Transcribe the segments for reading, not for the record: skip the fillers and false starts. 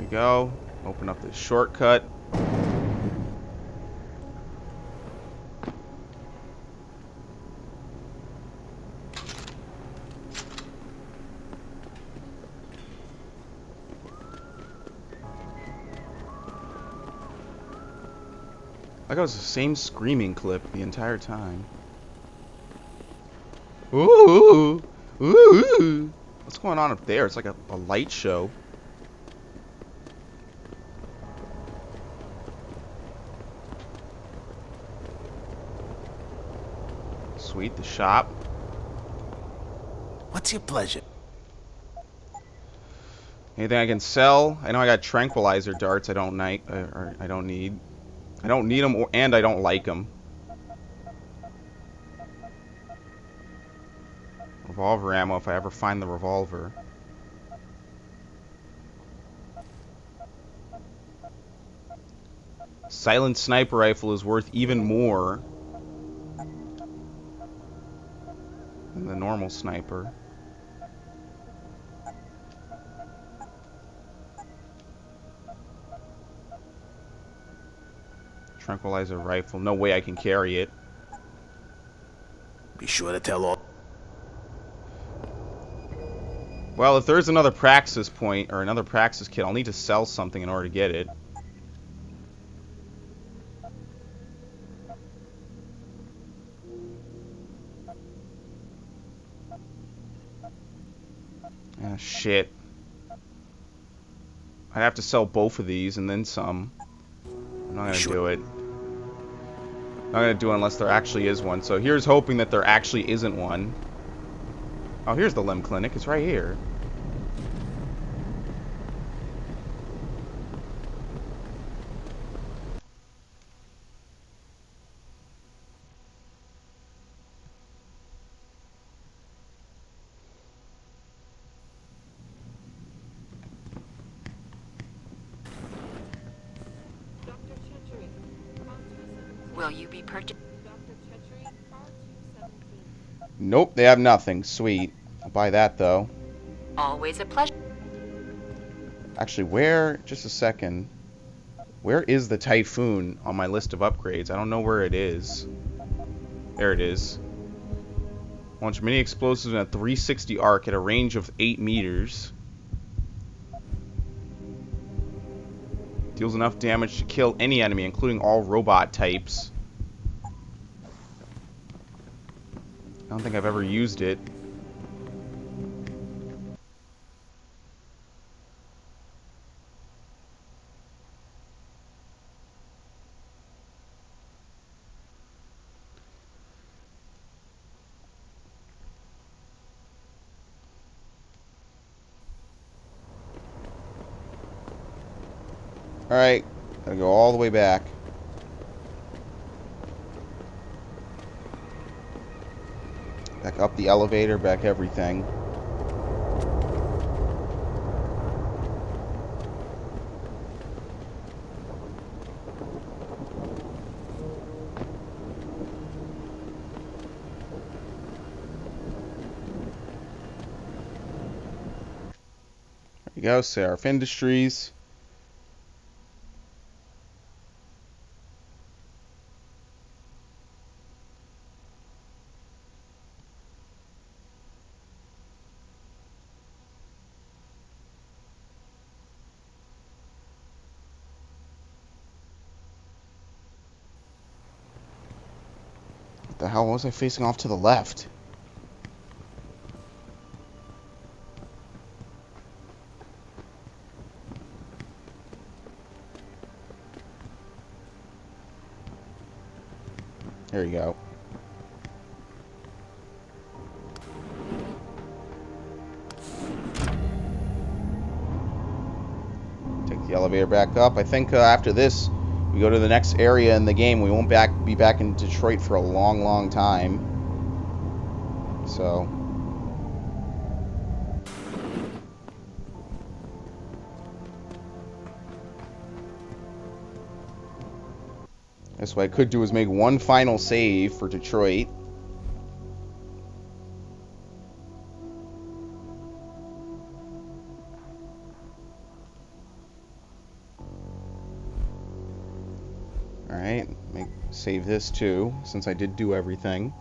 we go. Open up this shortcut. Like it was the same screaming clip the entire time. Ooh, ooh. What's going on up there? It's like a light show. Sweet, the shop. What's your pleasure? Anything I can sell? I know I got tranquilizer darts. I don't need. I don't need them, and I don't like them. Revolver ammo, if I ever find the revolver. Silent sniper rifle is worth even more than the normal sniper. Tranquilizer rifle. No way I can carry it. Be sure to tell all. Well, if there's another Praxis point, or another Praxis kit, I'll need to sell something in order to get it. Ah, shit. I'd have to sell both of these and then some. I'm not gonna do it. I'm not gonna do it unless there actually is one. So here's hoping that there actually isn't one. Oh, here's the limb clinic. It's right here. Will you be purchasing? Nope, they have nothing. Sweet. I'll buy that, though. Always a pleasure. Actually, where... Just a second. Where is the Typhoon on my list of upgrades? I don't know where it is. There it is. Launch mini explosives in a 360 arc at a range of 8 meters. Deals enough damage to kill any enemy, including all robot types. I don't think I've ever used it. Alright, gotta go all the way back. Back up the elevator, back everything. There you go, Seraph Industries. What the hell was I facing off to the left? There you go. Take the elevator back up. I think after this, we go to the next area in the game. We won't be back in Detroit for a long, long time. So... That's what I could do is make one final save for Detroit. Alright, save this too, since I did do everything.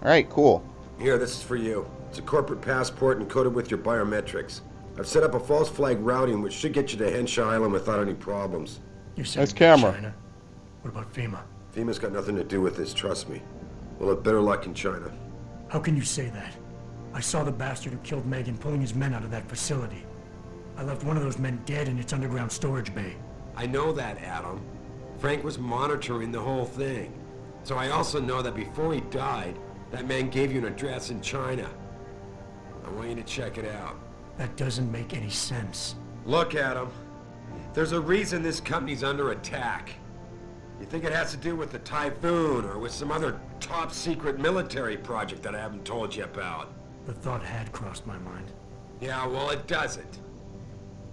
Alright, cool. Here, this is for you. It's a corporate passport encoded with your biometrics. I've set up a false flag routing which should get you to Henshaw Island without any problems. You said Nice camera. China. What about FEMA? FEMA's got nothing to do with this, trust me. We'll have better luck in China. How can you say that? I saw the bastard who killed Megan pulling his men out of that facility. I left one of those men dead in its underground storage bay. I know that, Adam. Frank was monitoring the whole thing. So I also know that before he died, that man gave you an address in China. I want you to check it out. That doesn't make any sense. Look, Adam. There's a reason this company's under attack. You think it has to do with the Typhoon or with some other top-secret military project that I haven't told you about? The thought had crossed my mind. Yeah, well, it doesn't.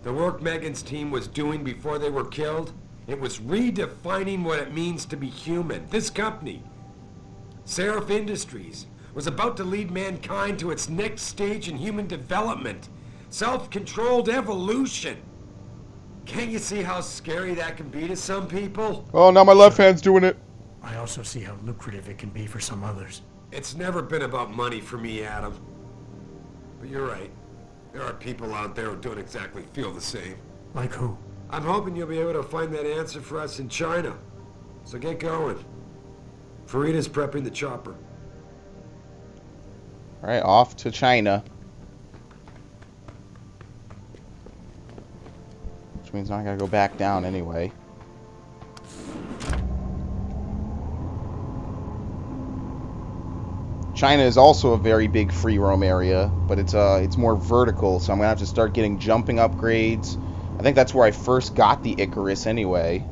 The work Megan's team was doing before they were killed, it was redefining what it means to be human. This company, Seraph Industries, was about to lead mankind to its next stage in human development. Self-controlled evolution. Can't you see how scary that can be to some people? Oh, now my left hand's doing it. I also see how lucrative it can be for some others. It's never been about money for me, Adam. But you're right. There are people out there who don't exactly feel the same. Like who? I'm hoping you'll be able to find that answer for us in China. So get going. Farida's prepping the chopper. Alright, off to China. Which means now I gotta go back down anyway. China is also a very big free roam area, but it's more vertical, so I'm gonna have to start getting jumping upgrades. I think that's where I first got the Icarus anyway.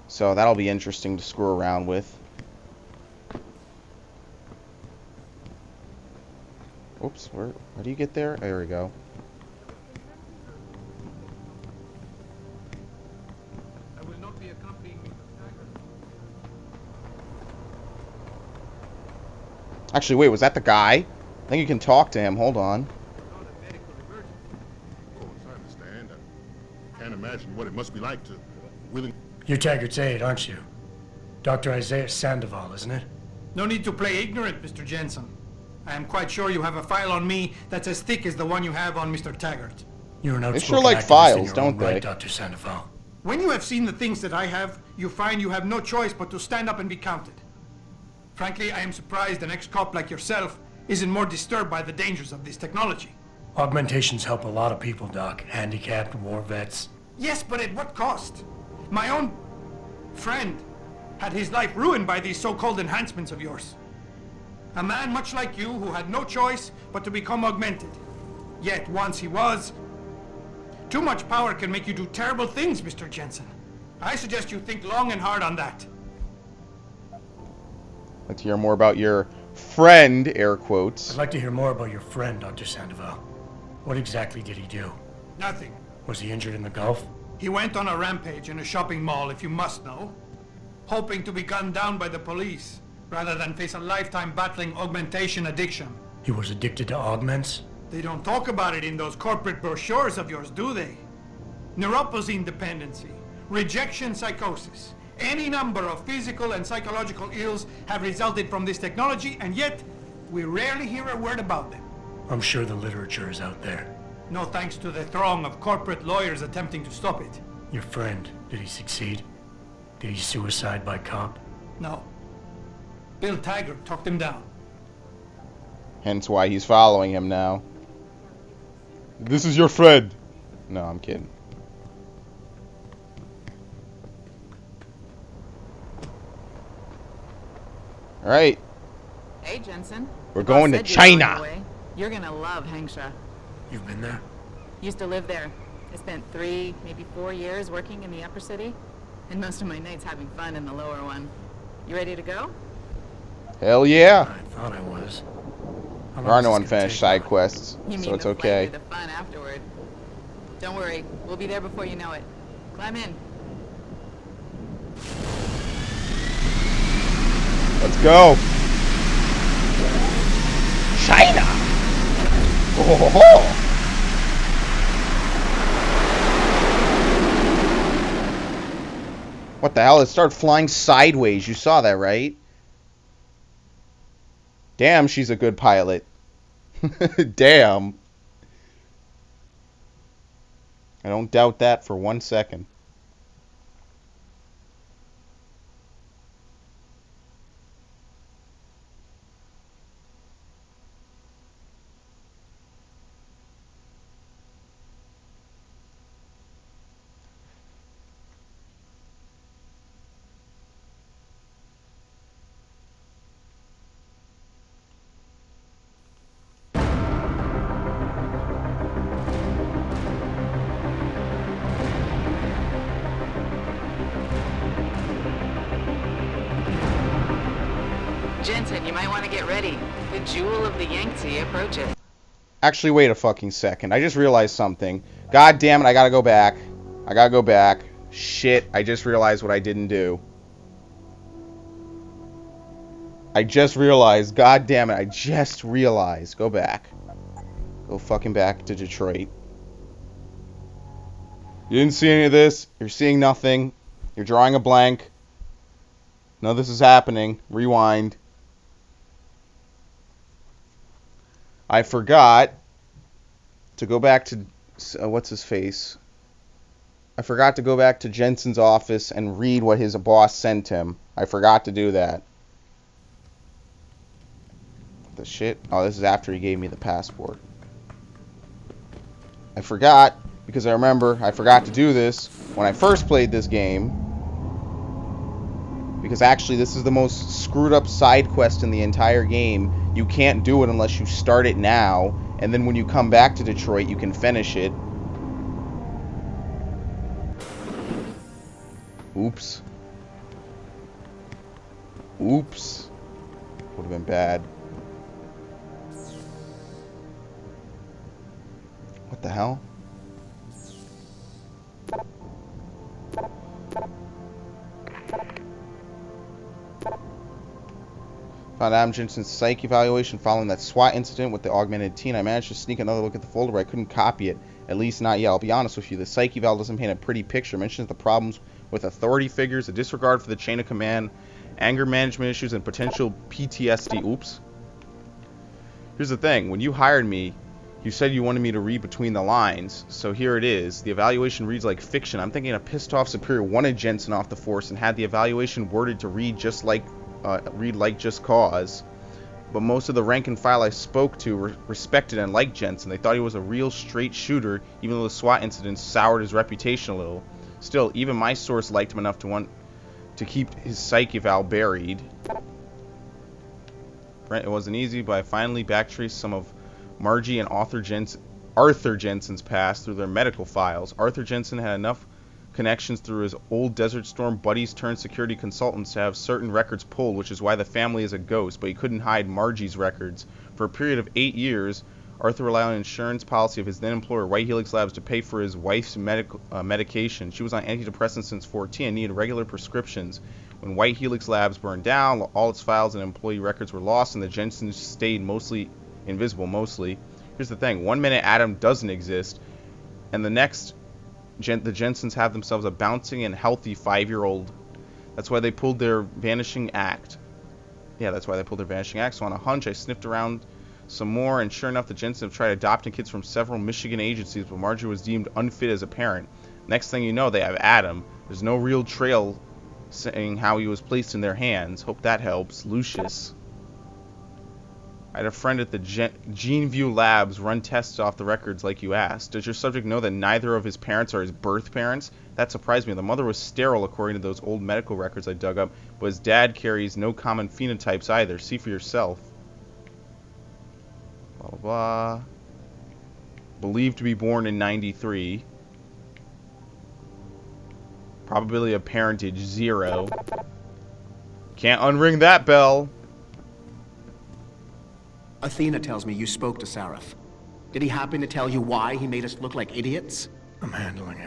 So that'll be interesting to screw around with. Oops, where do you get there? There we go. I will not be accompanying Mr. Taggart. Actually, wait, was that the guy? I think you can talk to him. Hold on. Not a medical emergency. Of course, I understand. I can't imagine what it must be like to willing. You're Taggart's aide, aren't you? Dr. Isaiah Sandoval, isn't it? No need to play ignorant, Mr. Jensen. I am quite sure you have a file on me that's as thick as the one you have on Mr. Taggart. You're an outspoken sure like activist in files, your don't own right, they? Dr. Sandoval. When you have seen the things that I have, you find you have no choice but to stand up and be counted. Frankly, I am surprised an ex-cop like yourself isn't more disturbed by the dangers of this technology. Augmentations help a lot of people, Doc. Handicapped, war vets. Yes, but at what cost? My own friend had his life ruined by these so-called enhancements of yours. A man much like you who had no choice but to become augmented. Yet once he was, too much power can make you do terrible things, Mr. Jensen. I suggest you think long and hard on that. Let's hear more about your friend, air quotes. I'd like to hear more about your friend, Dr. Sandoval. What exactly did he do? Nothing. Was he injured in the Gulf? He went on a rampage in a shopping mall, if you must know, hoping to be gunned down by the police, rather than face a lifetime battling augmentation addiction. He was addicted to augments? They don't talk about it in those corporate brochures of yours, do they? Neuropathy dependency, rejection psychosis, any number of physical and psychological ills have resulted from this technology, and yet we rarely hear a word about them. I'm sure the literature is out there. No thanks to the throng of corporate lawyers attempting to stop it. Your friend, did he succeed? Did he suicide by cop? No. Bill Taggart talked him down. Hence why he's following him now. This is your friend. No, I'm kidding. Alright, Hey, Jensen. we're The boss going to said you were on China. your way. You're gonna love Hangsha. You've been there? Used to live there. I spent 3, maybe 4 years working in the upper city, and most of my nights having fun in the lower one. You ready to go? Hell yeah. I thought I was. How There long are is no this gonna unfinished take, side Doc? quests, You so mean it's the okay. flight or the fun afterward? Don't worry, we'll be there before you know it. Climb in. Let's go. China. Oh. What the hell? It started flying sideways. You saw that, right? Damn, she's a good pilot. Damn. I don't doubt that for 1 second. Jensen, you might want to get ready. The jewel of the Yangtze approaches. Actually, wait a fucking second. I just realized something. God damn it, I gotta go back. I gotta go back. Shit, I just realized what I didn't do. I just realized. God damn it, I just realized. Go back. Go fucking back to Detroit. You didn't see any of this. You're seeing nothing. You're drawing a blank. No, this is happening. Rewind. I forgot to go back to, what's his face? I forgot to go back to Jensen's office and read what his boss sent him. I forgot to do that. The shit? Oh, this is after he gave me the passport. I forgot, because I remember I forgot to do this when I first played this game. Because actually, this is the most screwed up side quest in the entire game. You can't do it unless you start it now, and then when you come back to Detroit, you can finish it. Oops. Oops. Would have been bad. What the hell? Found Adam Jensen's psych evaluation following that SWAT incident with the augmented teen. I managed to sneak another look at the folder, but I couldn't copy it. At least not yet. I'll be honest with you, the psych eval doesn't paint a pretty picture. It mentions the problems with authority figures, a disregard for the chain of command, anger management issues, and potential PTSD. Oops. Here's the thing. When you hired me, you said you wanted me to read between the lines, so here it is. The evaluation reads like fiction. I'm thinking a pissed off superior wanted Jensen off the force and had the evaluation worded to read like Just Cause. But most of the rank and file I spoke to respected and liked Jensen. They thought he was a real straight shooter, even though the SWAT incident soured his reputation a little. Still, even my source liked him enough to want to keep his psych eval buried. It wasn't easy, but I finally backtraced some of Margie and Arthur Jensen's past through their medical files. Arthur Jensen had enough connections through his old Desert Storm buddies turned security consultants to have certain records pulled, which is why the family is a ghost, but he couldn't hide Margie's records. For a period of 8 years, Arthur relied on an insurance policy of his then employer, White Helix Labs, to pay for his wife's medication. She was on antidepressants since 14 and needed regular prescriptions. When White Helix Labs burned down, all its files and employee records were lost, and the Jensens stayed mostly invisible. Here's the thing. 1 minute Adam doesn't exist, and the next the Jensens have themselves a bouncing and healthy 5-year-old. That's why they pulled their vanishing act. Yeah, that's why they pulled their vanishing act. So on a hunch, I sniffed around some more, and sure enough, the Jensens have tried adopting kids from several Michigan agencies, but Marjorie was deemed unfit as a parent. Next thing you know, they have Adam. There's no real trail saying how he was placed in their hands. Hope that helps. Lucius. I had a friend at the GeneView Labs run tests off the records like you asked. Does your subject know that neither of his parents are his birth parents? That surprised me. The mother was sterile according to those old medical records I dug up, but his dad carries no common phenotypes either. See for yourself. Blah, blah, blah. Believed to be born in 93. Probability of parentage 0. Can't unring that bell. Athena tells me you spoke to Sarif. Did he happen to tell you why he made us look like idiots? I'm handling it.